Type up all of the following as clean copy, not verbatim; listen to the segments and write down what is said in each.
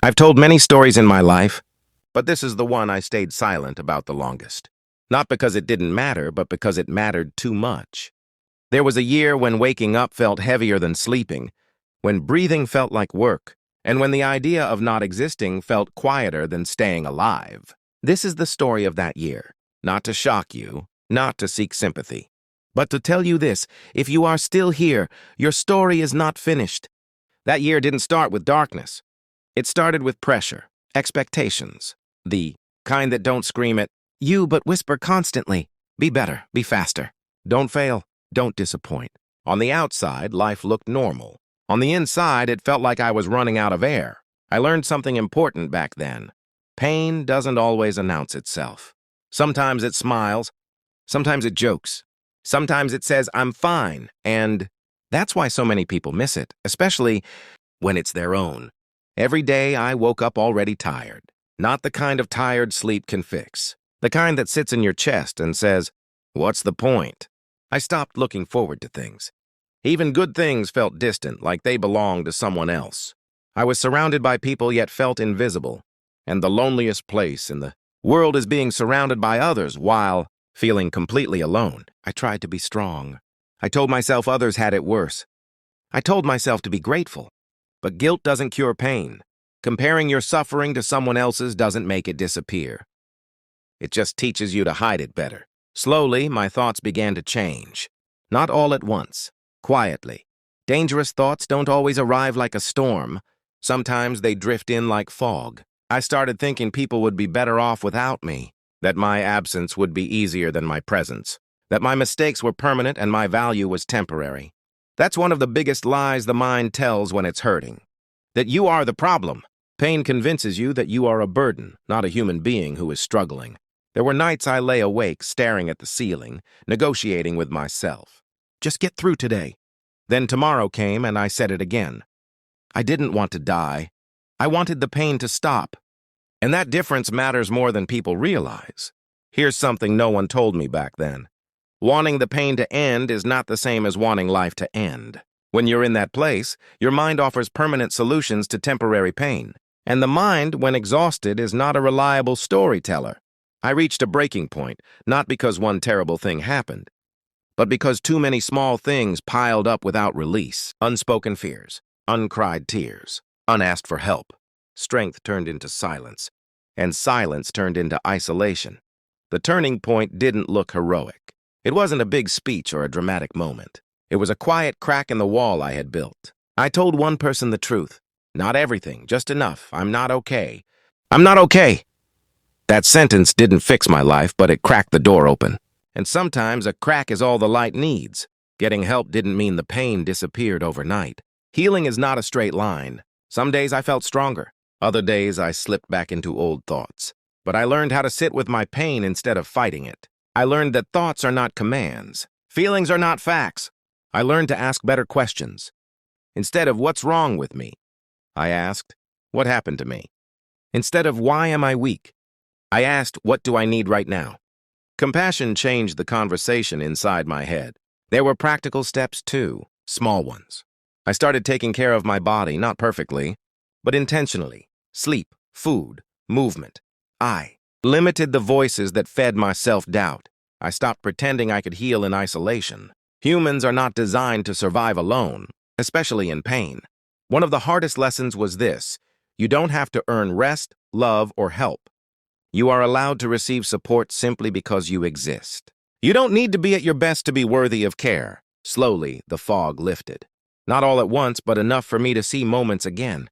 I've told many stories in my life, but this is the one I stayed silent about the longest. Not because it didn't matter, but because it mattered too much. There was a year when waking up felt heavier than sleeping, when breathing felt like work, and when the idea of not existing felt quieter than staying alive. This is the story of that year, not to shock you, not to seek sympathy, but to tell you this: if you are still here, your story is not finished. That year didn't start with darkness. It started with pressure, expectations, the kind that don't scream at you but whisper constantly, be better, be faster. Don't fail, don't disappoint. On the outside, life looked normal. On the inside, it felt like I was running out of air. I learned something important back then. Pain doesn't always announce itself. Sometimes it smiles, sometimes it jokes, sometimes it says, I'm fine, and that's why so many people miss it, especially when it's their own. Every day I woke up already tired. Not the kind of tired sleep can fix. The kind that sits in your chest and says, what's the point? I stopped looking forward to things. Even good things felt distant, like they belonged to someone else. I was surrounded by people yet felt invisible. And the loneliest place in the world is being surrounded by others while feeling completely alone. I tried to be strong. I told myself others had it worse. I told myself to be grateful. But guilt doesn't cure pain. Comparing your suffering to someone else's doesn't make it disappear. It just teaches you to hide it better. Slowly, my thoughts began to change. Not all at once, quietly. Dangerous thoughts don't always arrive like a storm. Sometimes they drift in like fog. I started thinking people would be better off without me, that my absence would be easier than my presence, that my mistakes were permanent and my value was temporary. That's one of the biggest lies the mind tells when it's hurting. That you are the problem. Pain convinces you that you are a burden, not a human being who is struggling. There were nights I lay awake, staring at the ceiling, negotiating with myself. Just get through today. Then tomorrow came and I said it again. I didn't want to die. I wanted the pain to stop. And that difference matters more than people realize. Here's something no one told me back then. Wanting the pain to end is not the same as wanting life to end. When you're in that place, your mind offers permanent solutions to temporary pain. And the mind, when exhausted, is not a reliable storyteller. I reached a breaking point, not because one terrible thing happened, but because too many small things piled up without release. Unspoken fears, uncried tears, unasked for help. Strength turned into silence, and silence turned into isolation. The turning point didn't look heroic. It wasn't a big speech or a dramatic moment. It was a quiet crack in the wall I had built. I told one person the truth. Not everything, just enough. I'm not okay. I'm not okay. That sentence didn't fix my life, but it cracked the door open. And sometimes a crack is all the light needs. Getting help didn't mean the pain disappeared overnight. Healing is not a straight line. Some days I felt stronger. Other days I slipped back into old thoughts. But I learned how to sit with my pain instead of fighting it. I learned that thoughts are not commands. Feelings are not facts. I learned to ask better questions. Instead of what's wrong with me, I asked, what happened to me? Instead of why am I weak, I asked, what do I need right now? Compassion changed the conversation inside my head. There were practical steps too, small ones. I started taking care of my body, not perfectly, but intentionally. Sleep, food, movement. I limited the voices that fed my self-doubt. I stopped pretending I could heal in isolation. Humans are not designed to survive alone, especially in pain. One of the hardest lessons was this: you don't have to earn rest, love, or help. You are allowed to receive support simply because you exist. You don't need to be at your best to be worthy of care. Slowly, the fog lifted. Not all at once, but enough for me to see moments again.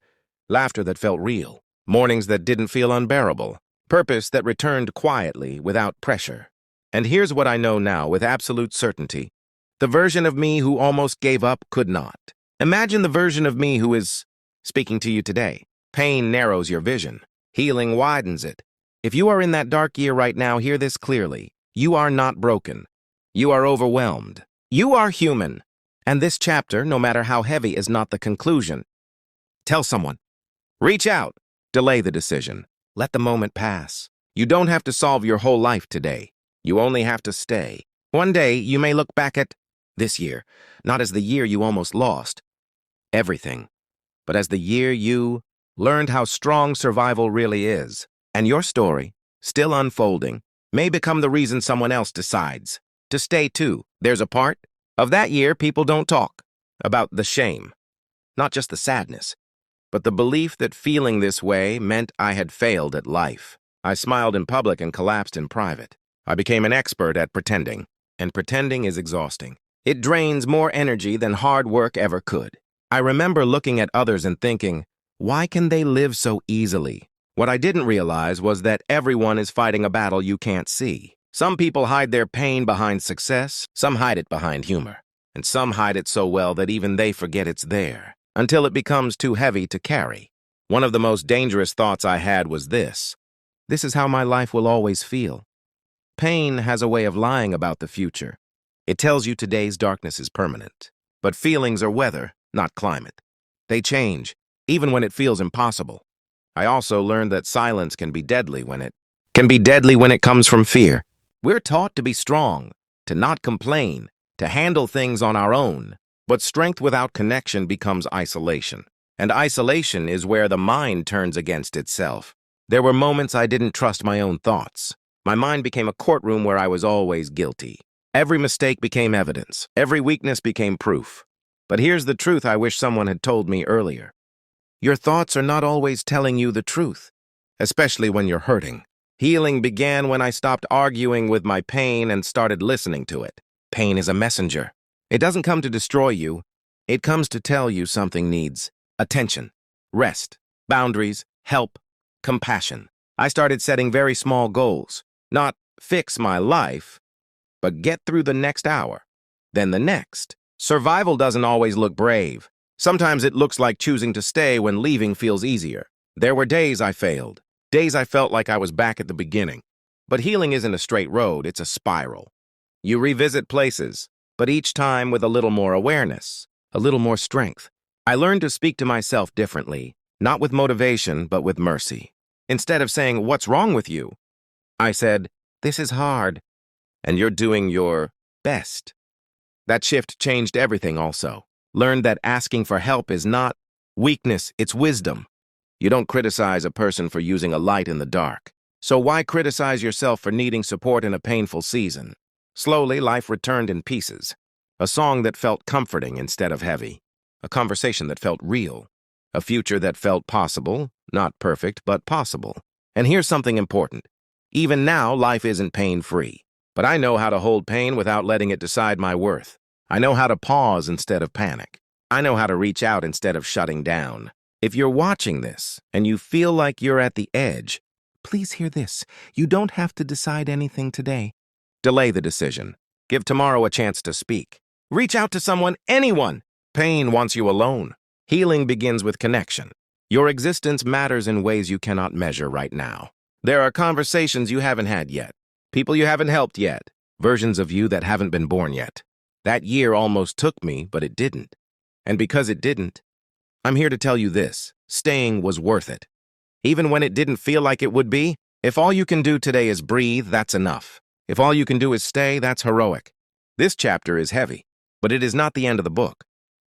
Laughter that felt real. Mornings that didn't feel unbearable. Purpose that returned quietly, without pressure. And here's what I know now with absolute certainty. The version of me who almost gave up could not. Imagine the version of me who is speaking to you today. Pain narrows your vision. Healing widens it. If you are in that dark year right now, hear this clearly. You are not broken. You are overwhelmed. You are human. And this chapter, no matter how heavy, is not the conclusion. Tell someone. Reach out. Delay the decision. Let the moment pass. You don't have to solve your whole life today. You only have to stay. One day, you may look back at this year, not as the year you almost lost everything, but as the year you learned how strong survival really is. And your story, still unfolding, may become the reason someone else decides to stay too. There's a part of that year people don't talk about the shame, not just the sadness, but the belief that feeling this way meant I had failed at life. I smiled in public and collapsed in private. I became an expert at pretending, and pretending is exhausting. It drains more energy than hard work ever could. I remember looking at others and thinking, why can they live so easily? What I didn't realize was that everyone is fighting a battle you can't see. Some people hide their pain behind success, some hide it behind humor, and some hide it so well that even they forget it's there, until it becomes too heavy to carry. One of the most dangerous thoughts I had was this: this is how my life will always feel. Pain has a way of lying about the future. It tells you today's darkness is permanent. But feelings are weather, not climate. They change, even when it feels impossible. I also learned that silence can be deadly when it comes from fear. We're taught to be strong, to not complain, to handle things on our own. But strength without connection becomes isolation. And isolation is where the mind turns against itself. There were moments I didn't trust my own thoughts. My mind became a courtroom where I was always guilty. Every mistake became evidence. Every weakness became proof. But here's the truth I wish someone had told me earlier. Your thoughts are not always telling you the truth, especially when you're hurting. Healing began when I stopped arguing with my pain and started listening to it. Pain is a messenger. It doesn't come to destroy you. It comes to tell you something needs attention, rest, boundaries, help, compassion. I started setting very small goals. Not fix my life, but get through the next hour, then the next. Survival doesn't always look brave. Sometimes it looks like choosing to stay when leaving feels easier. There were days I failed, days I felt like I was back at the beginning. But healing isn't a straight road, it's a spiral. You revisit places, but each time with a little more awareness, a little more strength. I learned to speak to myself differently, not with motivation, but with mercy. Instead of saying, "What's wrong with you?" I said, "This is hard, and you're doing your best." That shift changed everything also. Learned that asking for help is not weakness, it's wisdom. You don't criticize a person for using a light in the dark. So why criticize yourself for needing support in a painful season? Slowly, life returned in pieces. A song that felt comforting instead of heavy. A conversation that felt real. A future that felt possible, not perfect, but possible. And here's something important. Even now, life isn't pain-free. But I know how to hold pain without letting it decide my worth. I know how to pause instead of panic. I know how to reach out instead of shutting down. If you're watching this and you feel like you're at the edge, please hear this. You don't have to decide anything today. Delay the decision. Give tomorrow a chance to speak. Reach out to someone, anyone. Pain wants you alone. Healing begins with connection. Your existence matters in ways you cannot measure right now. There are conversations you haven't had yet. People you haven't helped yet. Versions of you that haven't been born yet. That year almost took me, but it didn't. And because it didn't, I'm here to tell you this. Staying was worth it. Even when it didn't feel like it would be, if all you can do today is breathe, that's enough. If all you can do is stay, that's heroic. This chapter is heavy, but it is not the end of the book.